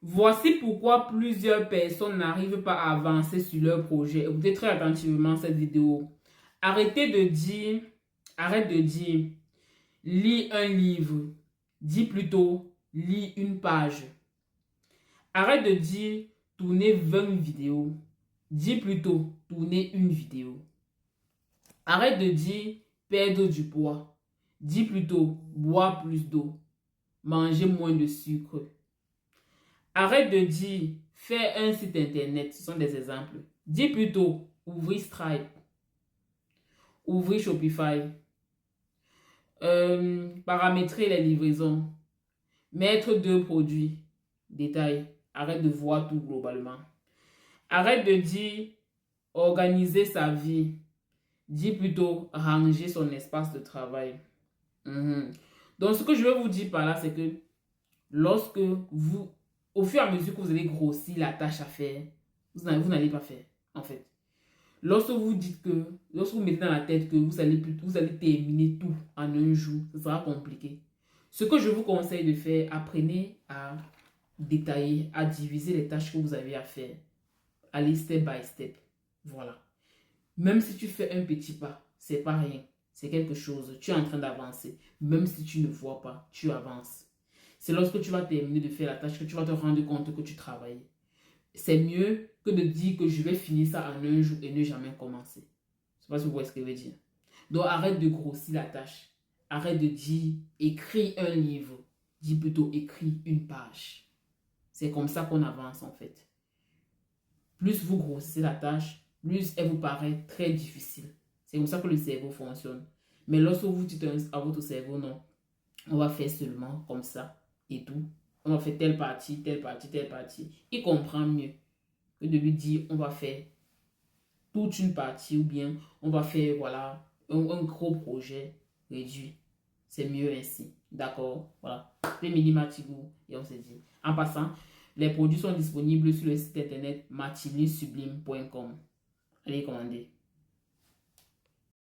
Voici pourquoi plusieurs personnes n'arrivent pas à avancer sur leur projet. Écoutez très attentivement cette vidéo. Arrête de dire, lis un livre. Dis plutôt, lis une page. Arrête de dire, tournez 20 vidéos. Dis plutôt, tournez une vidéo. Arrête de dire, perdre du poids. Dis plutôt, boire plus d'eau. Manger moins de sucre. Arrête de dire, faire un site internet. Ce sont des exemples. Dis plutôt, ouvrir Stripe. Ouvrir Shopify. Paramétrer les livraisons. Mettre 2 produits. Détail. Arrête de voir tout globalement. Arrête de dire, organiser sa vie. Dis plutôt, ranger son espace de travail. Donc, ce que je veux vous dire par là, c'est que lorsque vous, au fur et à mesure que vous allez grossir la tâche à faire, vous n'allez pas faire, en fait. Lorsque vous mettez dans la tête que vous allez terminer tout en un jour, ce sera compliqué. Ce que je vous conseille de faire, apprenez à détailler, à diviser les tâches que vous avez à faire. Allez step by step. Voilà. Même si tu fais un petit pas, c'est pas rien. C'est quelque chose. Tu es en train d'avancer. Même si tu ne vois pas, tu avances. C'est lorsque tu vas terminer de faire la tâche que tu vas te rendre compte que tu travailles. C'est mieux que de dire que je vais finir ça en un jour et ne jamais commencer. Je ne sais pas si vous voyez ce que je veux dire. Donc arrête de grossir la tâche. Arrête de dire écris un livre. Dis plutôt écris une page. C'est comme ça qu'on avance en fait. Plus vous grossissez la tâche, plus elle vous paraît très difficile. C'est comme ça que le cerveau fonctionne. Mais lorsque vous dites à votre cerveau, non, on va faire seulement comme ça et tout. On va faire telle partie, telle partie, telle partie. Il comprend mieux que de lui dire, on va faire toute une partie ou bien on va faire, voilà, un gros projet réduit. C'est mieux ainsi. D'accord? Voilà. C'est Minimatigou et on se dit. En passant, les produits sont disponibles sur le site internet matilisublime.com. Allez commander.